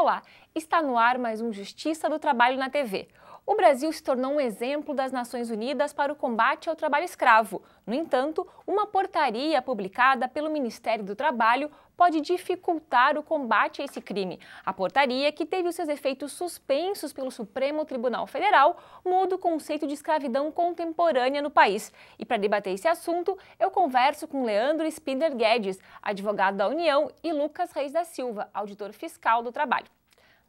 Olá, está no ar mais um Justiça do Trabalho na TV. O Brasil se tornou um exemplo das Nações Unidas para o combate ao trabalho escravo. No entanto, uma portaria publicada pelo Ministério do Trabalho pode dificultar o combate a esse crime. A portaria, que teve os seus efeitos suspensos pelo Supremo Tribunal Federal, muda o conceito de escravidão contemporânea no país. E para debater esse assunto, eu converso com Leandro Spindler Guedes, advogado da União, e Lucas Reis da Silva, auditor fiscal do trabalho.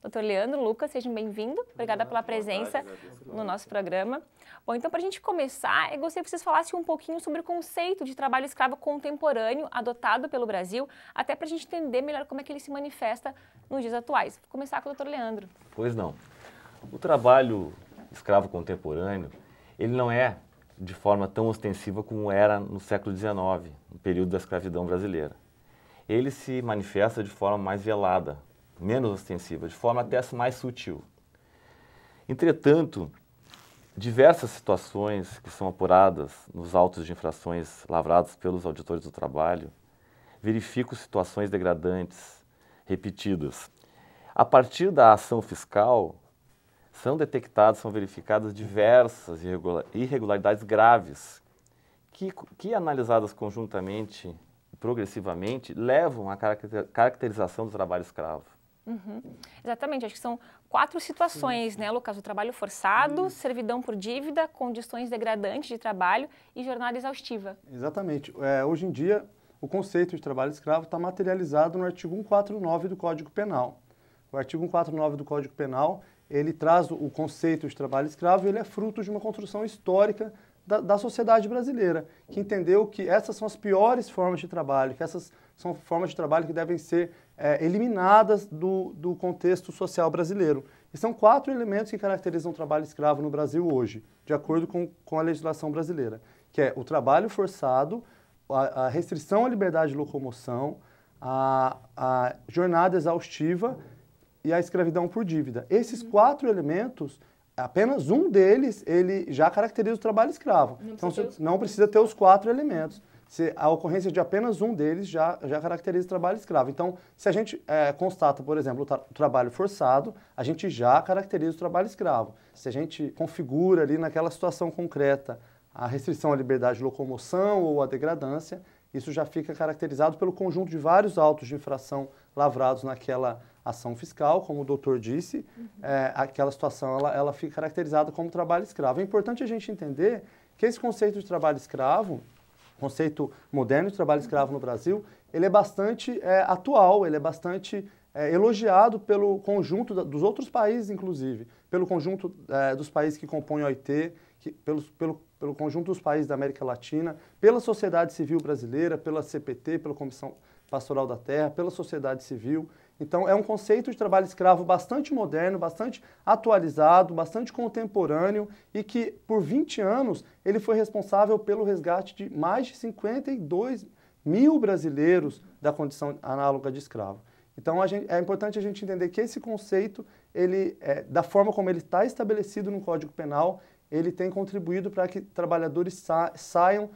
Doutor Leandro, Lucas, sejam bem-vindos. Obrigada pela presença no nosso programa. Bom, então, para a gente começar, eu gostaria que vocês falassem um pouquinho sobre o conceito de trabalho escravo contemporâneo adotado pelo Brasil, até para a gente entender melhor como é que ele se manifesta nos dias atuais. Vou começar com o doutor Leandro. Pois não. O trabalho escravo contemporâneo, ele não é de forma tão ostensiva como era no século XIX, no período da escravidão brasileira. Ele se manifesta de forma mais velada, menos ostensiva, de forma até mais sutil. Entretanto, diversas situações que são apuradas nos autos de infrações lavrados pelos auditores do trabalho verificam situações degradantes, repetidas. A partir da ação fiscal, são detectadas, são verificadas diversas irregularidades graves que analisadas conjuntamente, progressivamente, levam à caracterização do trabalho escravo. Exatamente, acho que são 4 situações, né, Lucas? O trabalho forçado, servidão por dívida, condições degradantes de trabalho e jornada exaustiva. Exatamente. Hoje em dia, o conceito de trabalho escravo está materializado no artigo 149 do Código Penal. O artigo 149 do Código Penal, ele traz o conceito de trabalho escravo e ele é fruto de uma construção histórica da sociedade brasileira, que entendeu que essas são as piores formas de trabalho, que essas são formas de trabalho que devem ser eliminadas do contexto social brasileiro. E são 4 elementos que caracterizam o trabalho escravo no Brasil hoje, de acordo com a legislação brasileira, que é o trabalho forçado, a restrição à liberdade de locomoção, a jornada exaustiva e a escravidão por dívida. Esses 4 elementos, apenas um deles, ele já caracteriza o trabalho escravo. Então, não precisa ter os 4 elementos. A ocorrência de apenas um deles já caracteriza o trabalho escravo. Então, se a gente constata, por exemplo, o trabalho forçado, a gente já caracteriza o trabalho escravo. Se a gente configura ali naquela situação concreta a restrição à liberdade de locomoção ou a degradância, isso já fica caracterizado pelo conjunto de vários autos de infração lavrados naquela ação fiscal, como o doutor disse, aquela situação ela fica caracterizada como trabalho escravo. É importante a gente entender que esse conceito de trabalho escravo, conceito moderno de trabalho escravo no Brasil, ele é bastante atual, ele é bastante elogiado pelo conjunto dos outros países, inclusive, pelo conjunto dos países que compõem a OIT, pelo conjunto dos países da América Latina, pela sociedade civil brasileira, pela CPT, pela Comissão Pastoral da Terra, pela sociedade civil. Então, é um conceito de trabalho escravo bastante moderno, bastante atualizado, bastante contemporâneo e que, por 20 anos, ele foi responsável pelo resgate de mais de 52 mil brasileiros da condição análoga de escravo. Então, é importante a gente entender que esse conceito, da forma como ele está estabelecido no Código Penal, ele tem contribuído para que trabalhadores saiam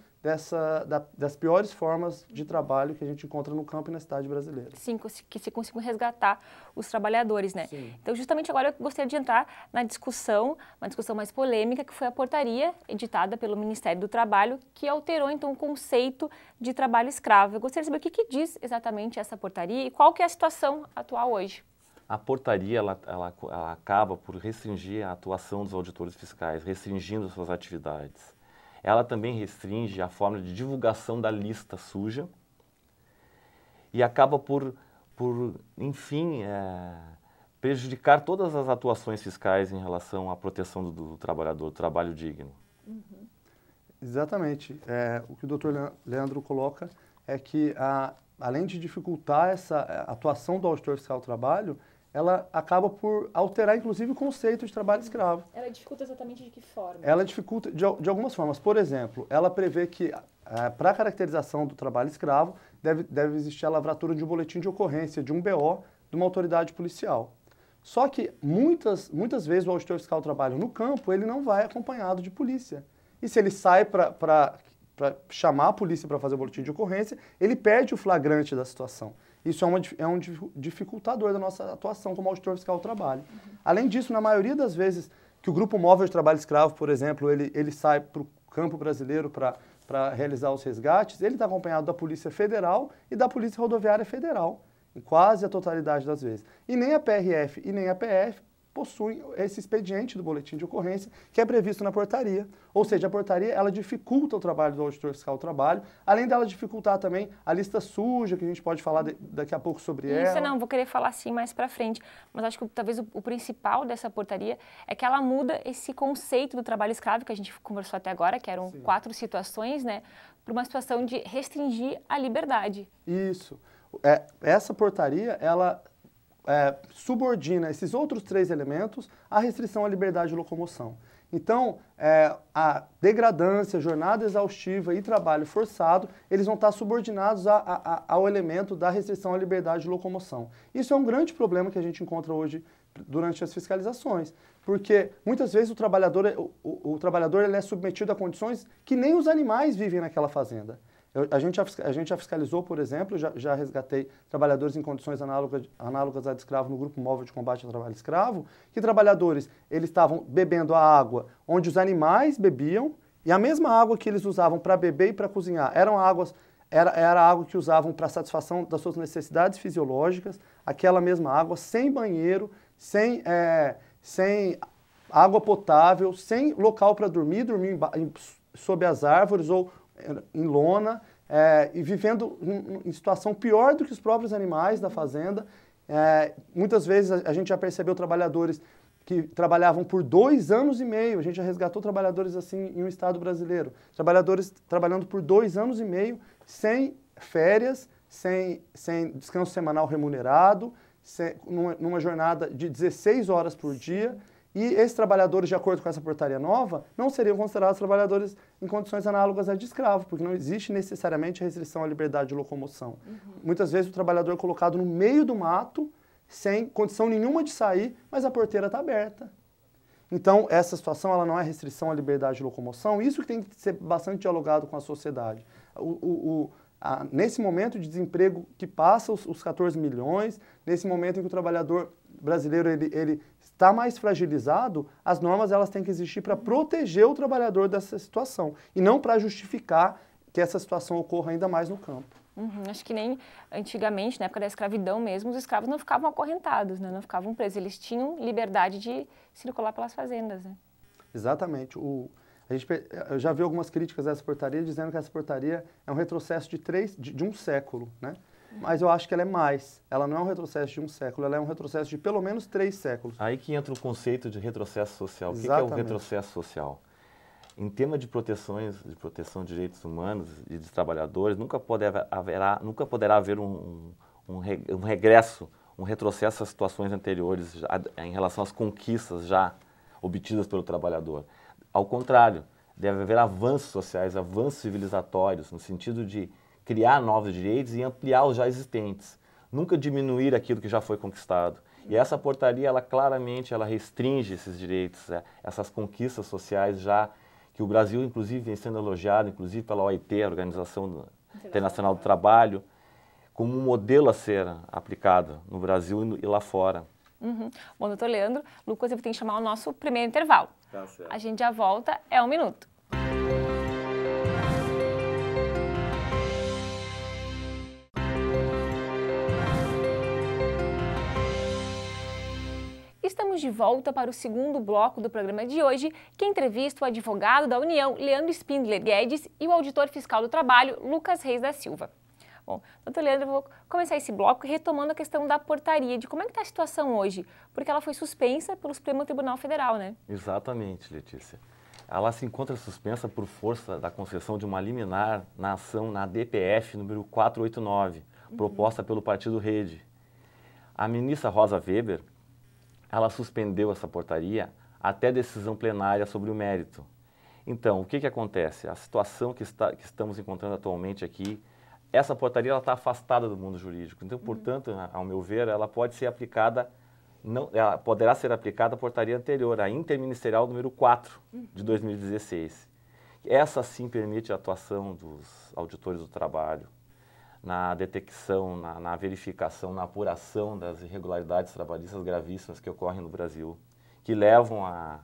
das piores formas de trabalho que a gente encontra no campo e na cidade brasileira. Sim, que se consigam resgatar os trabalhadores, né? Sim. Então, justamente agora eu gostaria de entrar na discussão, uma discussão mais polêmica, que foi a portaria editada pelo Ministério do Trabalho, que alterou, então, o conceito de trabalho escravo. Eu gostaria de saber o que diz exatamente essa portaria e qual que é a situação atual hoje. A portaria ela acaba por restringir a atuação dos auditores fiscais, restringindo suas atividades. Ela também restringe a forma de divulgação da lista suja e acaba por enfim, prejudicar todas as atuações fiscais em relação à proteção do trabalhador, do trabalho digno. Exatamente. O que o doutor Leandro coloca é que, além de dificultar essa atuação do auditor fiscal do trabalho, ela acaba por alterar, inclusive, o conceito de trabalho escravo. Ela dificulta exatamente de que forma? Ela dificulta de algumas formas. Por exemplo, ela prevê que, para a caracterização do trabalho escravo, deve existir a lavratura de um boletim de ocorrência, de um BO, de uma autoridade policial. Só que, muitas vezes, o auditor fiscal do trabalho no campo, ele não vai acompanhado de polícia. E se ele sai para chamar a polícia para fazer o boletim de ocorrência, ele perde o flagrante da situação. Isso é um dificultador da nossa atuação como auditor fiscal do trabalho. Além disso, na maioria das vezes que o Grupo Móvel de Trabalho Escravo, por exemplo, ele sai para o campo brasileiro para realizar os resgates, ele está acompanhado da Polícia Federal e da Polícia Rodoviária Federal, em quase a totalidade das vezes. E nem a PRF e nem a PF possuem esse expediente do boletim de ocorrência que é previsto na portaria. Ou seja, a portaria ela dificulta o trabalho do auditor fiscal do trabalho, além dela dificultar também a lista suja, que a gente pode falar daqui a pouco sobre ela. Isso não, vou querer falar assim mais para frente, mas acho que talvez o principal dessa portaria é que ela muda esse conceito do trabalho escravo que a gente conversou até agora, que eram 4 situações, né, para uma situação de restringir a liberdade. Isso. Essa portaria, ela subordina esses outros 3 elementos à restrição à liberdade de locomoção. Então, a degradância, jornada exaustiva e trabalho forçado, eles vão estar subordinados ao elemento da restrição à liberdade de locomoção. Isso é um grande problema que a gente encontra hoje durante as fiscalizações, porque muitas vezes o trabalhador ele é submetido a condições que nem os animais vivem naquela fazenda. A gente já fiscalizou, por exemplo, já resgatei trabalhadores em condições análogas a de escravo no Grupo Móvel de Combate ao Trabalho Escravo, que trabalhadores eles estavam bebendo a água onde os animais bebiam, e a mesma água que eles usavam para beber e para cozinhar era a água que usavam para satisfação das suas necessidades fisiológicas, aquela mesma água, sem banheiro, sem água potável, sem local para dormir sob as árvores ou em lona, e vivendo em situação pior do que os próprios animais da fazenda. Muitas vezes a gente já percebeu trabalhadores que trabalhavam por 2 anos e meio, a gente já resgatou trabalhadores assim em um estado brasileiro, trabalhadores trabalhando por 2 anos e meio, sem férias, sem descanso semanal remunerado, numa jornada de 16 horas por dia. E esses trabalhadores, de acordo com essa portaria nova, não seriam considerados trabalhadores em condições análogas a de escravo, porque não existe necessariamente restrição à liberdade de locomoção. Muitas vezes o trabalhador é colocado no meio do mato, sem condição nenhuma de sair, mas a porteira está aberta. Então, essa situação ela não é restrição à liberdade de locomoção, isso que tem que ser bastante dialogado com a sociedade. Nesse momento de desemprego que passa os 14 milhões, nesse momento em que o trabalhador brasileiro ele está mais fragilizado, as normas elas têm que existir para proteger o trabalhador dessa situação e não para justificar que essa situação ocorra ainda mais no campo. Acho que nem antigamente, na época da escravidão mesmo, os escravos não ficavam acorrentados, né? Não ficavam presos, eles tinham liberdade de circular pelas fazendas. Né? Exatamente. Eu já vi algumas críticas a essa portaria dizendo que essa portaria é um retrocesso de um século, né? Mas eu acho que ela é mais. Ela não é um retrocesso de um século, ela é um retrocesso de pelo menos 3 séculos. Aí que entra o conceito de retrocesso social. Exatamente. O que é o retrocesso social? Em tema de proteção de direitos humanos e de trabalhadores, nunca poderá haver um regresso, um retrocesso às situações anteriores em relação às conquistas já obtidas pelo trabalhador. Ao contrário, deve haver avanços sociais, avanços civilizatórios, no sentido de criar novos direitos e ampliar os já existentes. Nunca diminuir aquilo que já foi conquistado. E essa portaria, ela claramente restringe esses direitos, essas conquistas sociais já que o Brasil, inclusive, vem sendo elogiado, inclusive pela OIT, a Organização Internacional do Trabalho, como um modelo a ser aplicado no Brasil e lá fora. Bom, doutor Leandro, Lucas, eu tenho que chamar o nosso primeiro intervalo. Tá certo. A gente já volta, é 1 minuto. Estamos de volta para o segundo bloco do programa de hoje, que entrevista o advogado da União, Leandro Spindler Guedes, e o auditor fiscal do trabalho, Lucas Reis da Silva. Bom, doutor Leandro, eu vou começar esse bloco retomando a questão da portaria, de como é que está a situação hoje, porque ela foi suspensa pelo Supremo Tribunal Federal, né? Exatamente, Letícia. Ela se encontra suspensa por força da concessão de uma liminar na ação na DPF número 489, proposta pelo Partido Rede. A ministra Rosa Weber, ela suspendeu essa portaria até decisão plenária sobre o mérito. Então, o que acontece? A situação que estamos encontrando atualmente aqui, essa portaria está afastada do mundo jurídico. Então, portanto, ao meu ver, ela pode ser aplicada, ela poderá ser aplicada a portaria anterior, a interministerial número 4 de 2016. Essa sim permite a atuação dos auditores do trabalho na detecção, na verificação, na apuração das irregularidades trabalhistas gravíssimas que ocorrem no Brasil, que levam à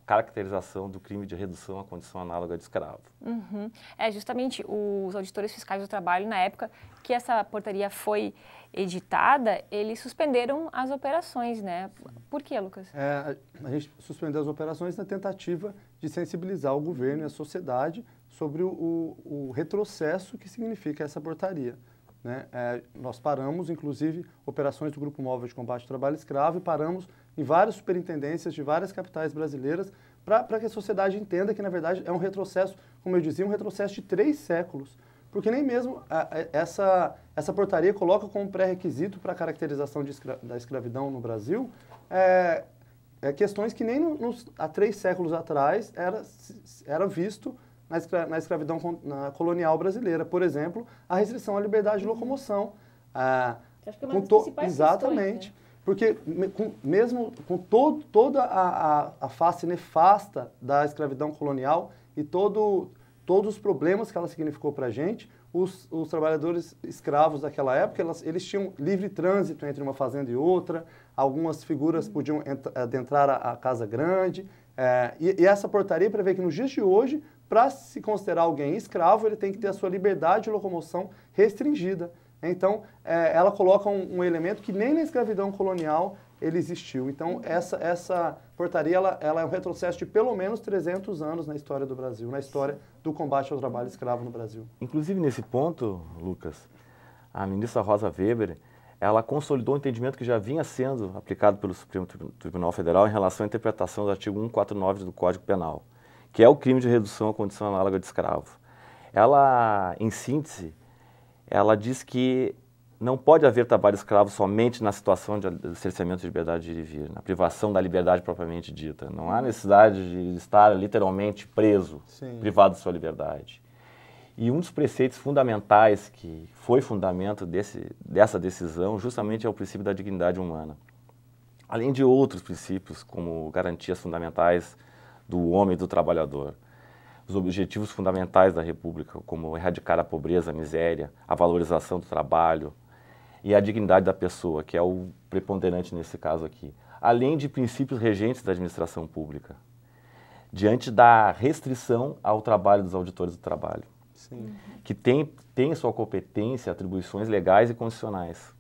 caracterização do crime de redução à condição análoga de escravo. Uhum. Justamente os auditores fiscais do trabalho, na época que essa portaria foi editada, eles suspenderam as operações, né? Por quê, Lucas? A gente suspendeu as operações na tentativa de sensibilizar o governo e a sociedade sobre o retrocesso que significa essa portaria, né? Nós paramos, inclusive, operações do Grupo Móvel de Combate ao Trabalho Escravo e paramos em várias superintendências de várias capitais brasileiras para que a sociedade entenda que, na verdade, é um retrocesso, como eu dizia, um retrocesso de 3 séculos. Porque nem mesmo essa portaria coloca como pré-requisito para a caracterização da escravidão no Brasil questões que nem há 3 séculos atrás era visto na escravidão colonial brasileira. Por exemplo, a restrição à liberdade de locomoção. Acho que é uma das principais exatamente. Questões, né? Porque mesmo com toda a face nefasta da escravidão colonial e todos os problemas que ela significou para a gente, os trabalhadores escravos daquela época, eles tinham livre trânsito entre uma fazenda e outra, algumas figuras podiam adentrar a casa grande, e essa portaria prevê que nos dias de hoje, para se considerar alguém escravo, ele tem que ter a sua liberdade de locomoção restringida. Então, ela coloca um elemento que nem na escravidão colonial ele existiu. Então, essa portaria ela é um retrocesso de pelo menos 300 anos na história do Brasil, na história do combate ao trabalho escravo no Brasil. Inclusive, nesse ponto, Lucas, a ministra Rosa Weber, ela consolidou um entendimento que já vinha sendo aplicado pelo Supremo Tribunal Federal em relação à interpretação do artigo 149 do Código Penal, que é o crime de redução à condição análoga de escravo. Ela, em síntese, ela diz que não pode haver trabalho escravo somente na situação de cerceamento de liberdade de ir e vir, na privação da liberdade propriamente dita. Não há necessidade de estar literalmente preso, Sim. privado de sua liberdade. E um dos preceitos fundamentais que foi fundamento dessa decisão justamente é o princípio da dignidade humana. Além de outros princípios, como garantias fundamentais do homem e do trabalhador. Os objetivos fundamentais da República, como erradicar a pobreza, a miséria, a valorização do trabalho e a dignidade da pessoa, que é o preponderante nesse caso aqui. Além de princípios regentes da administração pública, diante da restrição ao trabalho dos auditores do trabalho, Sim. que tem sua competência, atribuições legais e constitucionais.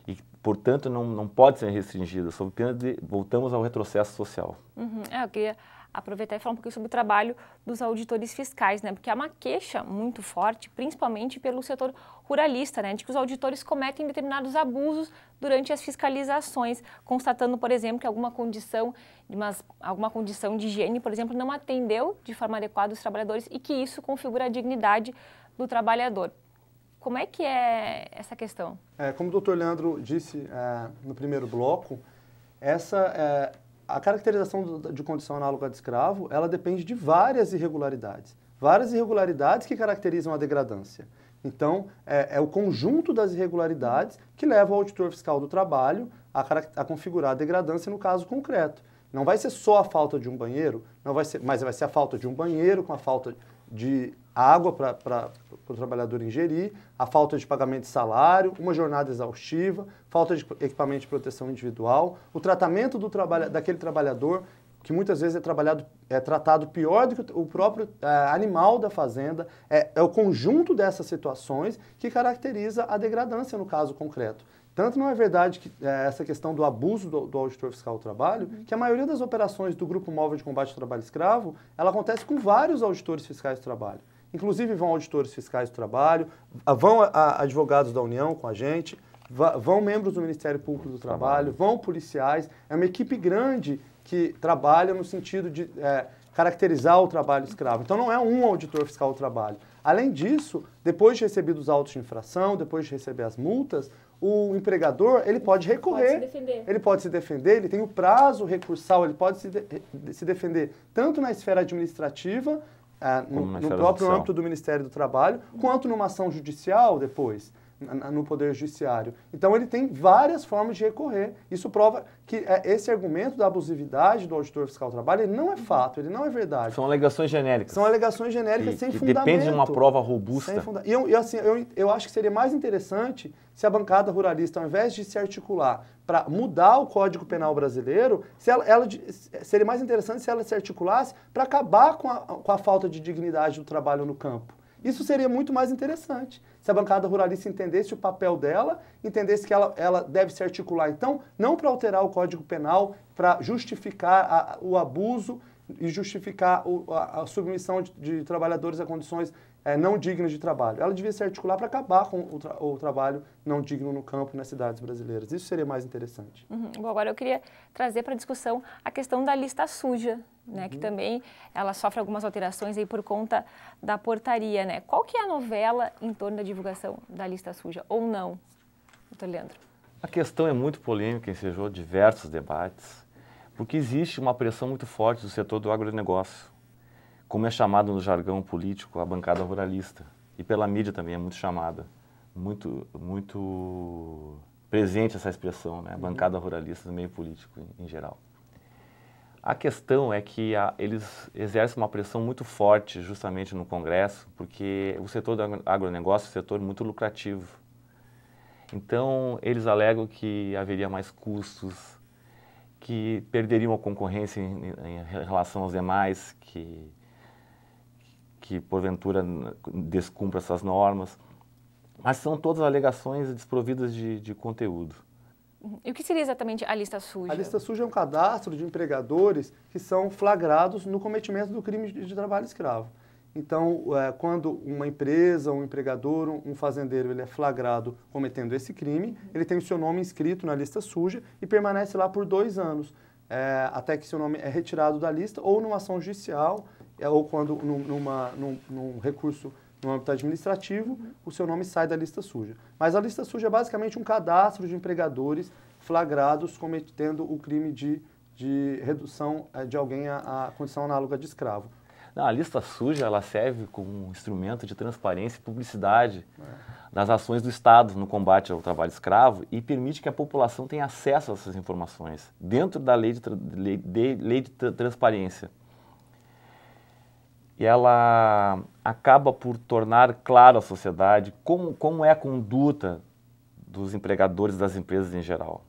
E, portanto, não pode ser restringida, sob pena de voltamos ao retrocesso social. Uhum. Eu queria aproveitar e falar um pouquinho sobre o trabalho dos auditores fiscais, né? Porque há uma queixa muito forte, principalmente pelo setor ruralista, né? De que os auditores cometem determinados abusos durante as fiscalizações, constatando, por exemplo, que alguma condição de higiene, por exemplo, não atendeu de forma adequada os trabalhadores e que isso configura a dignidade do trabalhador. Como é que é essa questão? Como o doutor Leandro disse no primeiro bloco, a caracterização de condição análoga de escravo, ela depende de várias irregularidades que caracterizam a degradância. Então, é o conjunto das irregularidades que leva o auditor fiscal do trabalho a configurar a degradância no caso concreto. Não vai ser só a falta de um banheiro, mas vai ser a falta de um banheiro com a falta de água para o trabalhador ingerir, a falta de pagamento de salário, uma jornada exaustiva, falta de equipamento de proteção individual, o tratamento daquele trabalhador, que muitas vezes é tratado pior do que o próprio animal da fazenda. É o conjunto dessas situações que caracteriza a degradância no caso concreto. Tanto não é verdade que essa questão do abuso do auditor fiscal do trabalho, que a maioria das operações do Grupo Móvel de Combate ao Trabalho Escravo, ela acontece com vários auditores fiscais do trabalho. Inclusive vão auditores fiscais do trabalho, vão advogados da União com a gente, vão membros do Ministério Público do Trabalho, vão policiais. É uma equipe grande que trabalha no sentido de caracterizar o trabalho escravo. Então não é um auditor fiscal do trabalho. Além disso, depois de recebidos os autos de infração, depois de receber as multas, o empregador ele pode recorrer, ele pode se defender, ele tem o prazo recursal, ele pode se defender tanto na esfera administrativa, no próprio âmbito do Ministério do Trabalho, quanto numa ação judicial depois. no Poder Judiciário. Então ele tem várias formas de recorrer. Isso prova que esse argumento da abusividade do auditor fiscal do trabalho, ele não é fato, ele não é verdade. São alegações genéricas. São alegações genéricas sem fundamento. Depende de uma prova robusta. Eu acho que seria mais interessante se a bancada ruralista, ao invés de se articular para mudar o Código Penal brasileiro, seria mais interessante se ela se articulasse para acabar com a falta de dignidade do trabalho no campo. Isso seria muito mais interessante. Se a bancada ruralista entendesse o papel dela, entendesse que ela deve se articular, então, não para alterar o Código Penal, para justificar o abuso e justificar a submissão de trabalhadores a condições não dignas de trabalho. Ela devia se articular para acabar com o trabalho não digno no campo, nas cidades brasileiras. Isso seria mais interessante. Bom, agora eu queria trazer para a discussão a questão da lista suja, né, que também ela sofre algumas alterações aí por conta da portaria, né? Qual que é a novela em torno da divulgação da lista suja, ou não, doutor Leandro? A questão é muito polêmica, ensejou diversos debates, porque existe uma pressão muito forte do setor do agronegócio, como é chamado no jargão político a bancada ruralista, e pela mídia também é muito chamada, muito presente essa expressão, né? A bancada ruralista no meio político em geral. A questão é que eles exercem uma pressão muito forte justamente no Congresso, porque o setor do agronegócio é um setor muito lucrativo. Então, eles alegam que haveria mais custos, que perderiam a concorrência em relação aos demais, que porventura descumpra essas normas. Mas são todas alegações desprovidas de conteúdo. E o que seria exatamente a lista suja? A lista suja é um cadastro de empregadores que são flagrados no cometimento do crime de trabalho escravo. Então, quando uma empresa, um empregador, um fazendeiro, ele é flagrado cometendo esse crime, ele tem o seu nome inscrito na lista suja e permanece lá por 2 anos, até que seu nome é retirado da lista, ou numa ação judicial, ou quando num recurso no âmbito administrativo, o seu nome sai da lista suja. Mas a lista suja é basicamente um cadastro de empregadores flagrados cometendo o crime de redução de alguém à condição análoga de escravo. Não, a lista suja ela serve como um instrumento de transparência e publicidade das ações do Estado no combate ao trabalho escravo e permite que a população tenha acesso a essas informações dentro da lei de transparência. E ela acaba por tornar claro à sociedade como é a conduta dos empregadores das empresas em geral.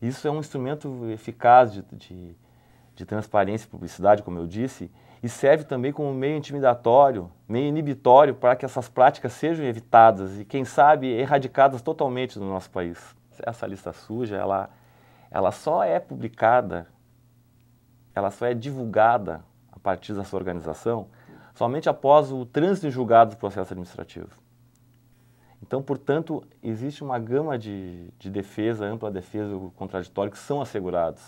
Isso é um instrumento eficaz de transparência e publicidade, como eu disse, e serve também como meio intimidatório, meio inibitório para que essas práticas sejam evitadas e, quem sabe, erradicadas totalmente no nosso país. Essa lista suja, ela só é publicada, ela só é divulgada a partir da sua organização, somente após o trânsito em julgado do processo administrativo. Então, portanto, existe uma gama de defesa, ampla defesa e contraditório que são assegurados.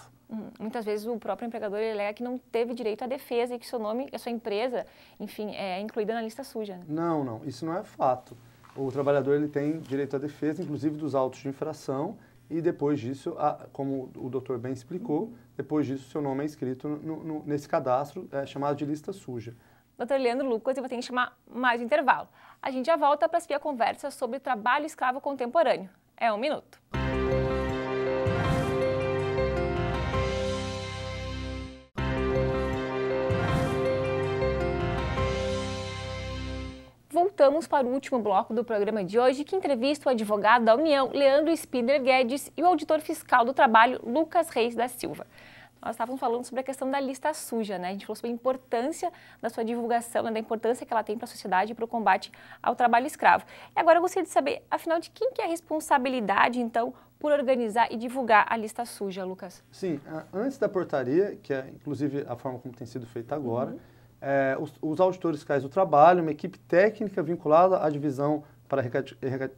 Muitas vezes o próprio empregador alega que não teve direito à defesa e que seu nome, a sua empresa, enfim, é incluída na lista suja. Né? Não, isso não é fato. O trabalhador ele tem direito à defesa, inclusive dos autos de infração, e depois disso, como o doutor bem explicou, depois disso seu nome é inscrito nesse cadastro chamado de lista suja. Doutor Leandro Lucas, eu vou ter que chamar mais um intervalo. A gente já volta para seguir a conversa sobre trabalho escravo contemporâneo. É 1 minuto. Voltamos para o último bloco do programa de hoje, que entrevista o advogado da União, Leandro Spindler Guedes, e o auditor fiscal do trabalho, Lucas Reis da Silva. Nós estávamos falando sobre a questão da lista suja, né? A gente falou sobre a importância da sua divulgação, né? Da importância que ela tem para a sociedade e para o combate ao trabalho escravo. E agora eu gostaria de saber, afinal, de quem que é a responsabilidade, então, por organizar e divulgar a lista suja, Lucas? Sim, antes da portaria, que é inclusive a forma como tem sido feita agora, os auditores fiscais do trabalho, uma equipe técnica vinculada à divisão para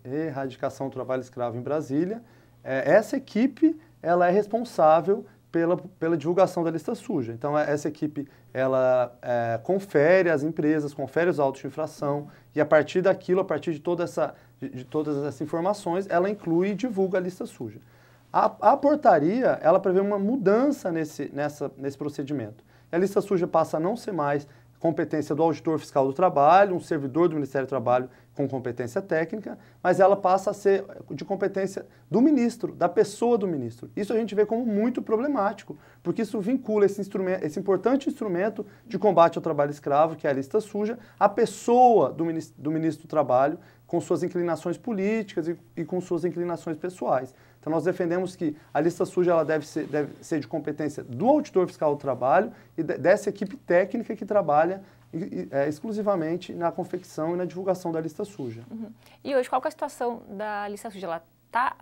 erradicação do trabalho escravo em Brasília, essa equipe ela é responsável pela divulgação da lista suja. Então, essa equipe ela confere as empresas, confere os autos de infração e, a partir daquilo, a partir de todas essas informações, ela inclui e divulga a lista suja. A portaria ela prevê uma mudança nesse procedimento. A lista suja passa a não ser mais competência do auditor fiscal do trabalho, um servidor do Ministério do Trabalho com competência técnica, mas ela passa a ser de competência do ministro, da pessoa do ministro. Isso a gente vê como muito problemático, porque isso vincula esse importante instrumento de combate ao trabalho escravo, que é a lista suja, à pessoa do ministro do Trabalho, com suas inclinações políticas e com suas inclinações pessoais. Então nós defendemos que a lista suja ela deve ser de competência do auditor fiscal do trabalho e dessa equipe técnica que trabalha exclusivamente na confecção e na divulgação da lista suja. Uhum. E hoje, qual que é a situação da lista suja? Ela tá,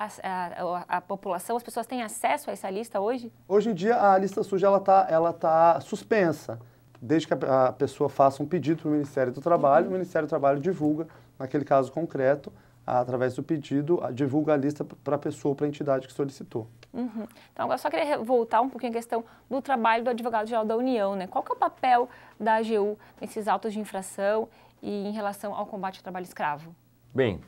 a população, as pessoas têm acesso a essa lista hoje? Hoje em dia, a lista suja ela tá suspensa. Desde que a pessoa faça um pedido para o Ministério do Trabalho, o Ministério do Trabalho divulga, naquele caso concreto, através do pedido, divulga a lista para a pessoa, para a entidade que solicitou. Uhum. Então, agora eu só queria voltar um pouquinho à questão do trabalho do Advogado-Geral da União, né? Qual que é o papel da AGU nesses autos de infração e em relação ao combate ao trabalho escravo? Bem,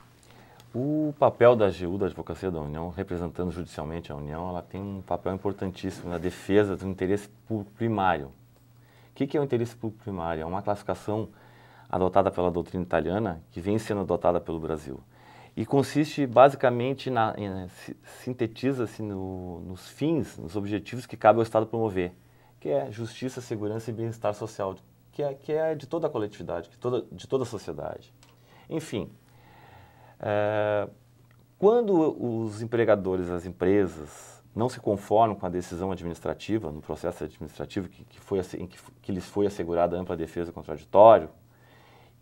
o papel da AGU, da Advocacia da União, representando judicialmente a União, ela tem um papel importantíssimo na defesa do interesse público primário. O que é o interesse público primário? É uma classificação adotada pela doutrina italiana, que vem sendo adotada pelo Brasil. E consiste basicamente, sintetiza-se nos fins, nos objetivos que cabe ao Estado promover, que é justiça, segurança e bem-estar social, que é de toda a coletividade, de toda a sociedade. Enfim, quando os empregadores, as empresas, não se conformam com a decisão administrativa, no processo administrativo que lhes foi assegurada ampla defesa contraditória,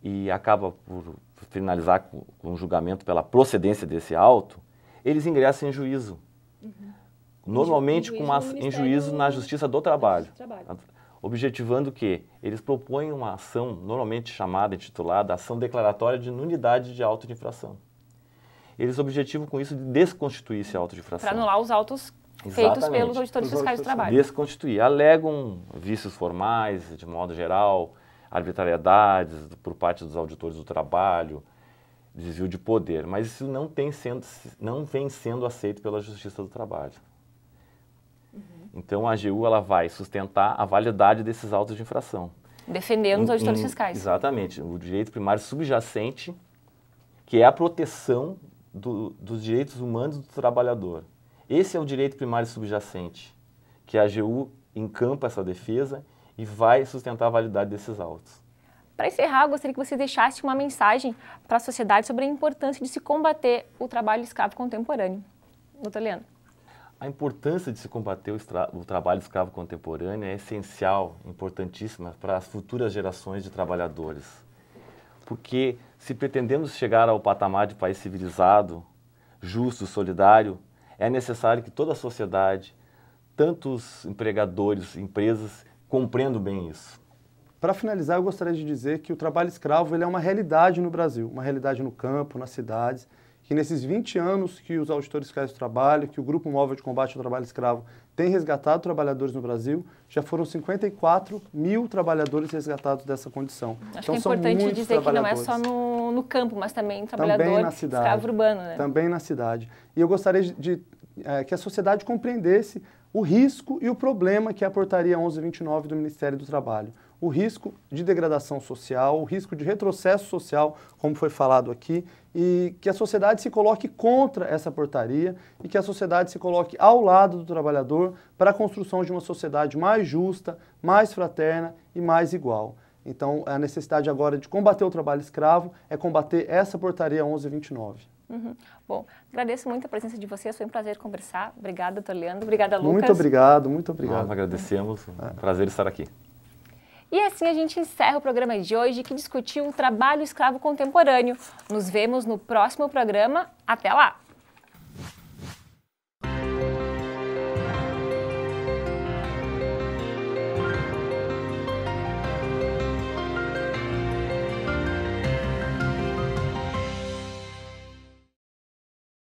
e acaba por finalizar com um julgamento pela procedência desse auto, eles ingressam em juízo. Uhum. Normalmente em juízo na Justiça do Trabalho. Objetivando que eles propõem uma ação, normalmente chamada, intitulada, ação declaratória de nulidade de auto de infração. Eles objetivam com isso de desconstituir esse auto de infração. Para anular os autos feitos pelos auditores fiscais do trabalho. Desconstituir. Alegam vícios formais, de modo geral, arbitrariedades por parte dos auditores do trabalho, desvio de poder, mas isso não vem sendo aceito pela Justiça do Trabalho. Uhum. Então a AGU ela vai sustentar a validade desses autos de infração. Defendendo os auditores fiscais. Exatamente, o direito primário subjacente, que é a proteção dos direitos humanos do trabalhador. Esse é o direito primário subjacente, que a AGU encampa essa defesa e vai sustentar a validade desses autos. Para encerrar, eu gostaria que você deixasse uma mensagem para a sociedade sobre a importância de se combater o trabalho escravo contemporâneo. Doutor Leandro. A importância de se combater o trabalho escravo contemporâneo é essencial, importantíssima para as futuras gerações de trabalhadores. Porque se pretendemos chegar ao patamar de país civilizado, justo, solidário, é necessário que toda a sociedade, tanto os empregadores, empresas, compreendo bem isso. Para finalizar, eu gostaria de dizer que o trabalho escravo ele é uma realidade no Brasil, uma realidade no campo, nas cidades, que nesses 20 anos que os auditores fiscais do trabalho, que o Grupo Móvel de Combate ao Trabalho Escravo tem resgatado trabalhadores no Brasil, já foram 54 mil trabalhadores resgatados dessa condição. Acho então, que é importante dizer que não é só no campo, mas também trabalhador escravo urbano, né? Também na cidade. E eu gostaria que a sociedade compreendesse o risco e o problema que é a portaria 1129 do Ministério do Trabalho. O risco de degradação social, o risco de retrocesso social, como foi falado aqui, e que a sociedade se coloque contra essa portaria e que a sociedade se coloque ao lado do trabalhador para a construção de uma sociedade mais justa, mais fraterna e mais igual. Então, a necessidade agora de combater o trabalho escravo é combater essa portaria 1129. Uhum. Bom, agradeço muito a presença de vocês, foi um prazer conversar. Obrigada, doutor Leandro. Obrigada, Lucas. Muito obrigado, muito obrigado. Nós agradecemos, um prazer estar aqui. E assim a gente encerra o programa de hoje, que discutiu o trabalho escravo contemporâneo. Nos vemos no próximo programa. Até lá!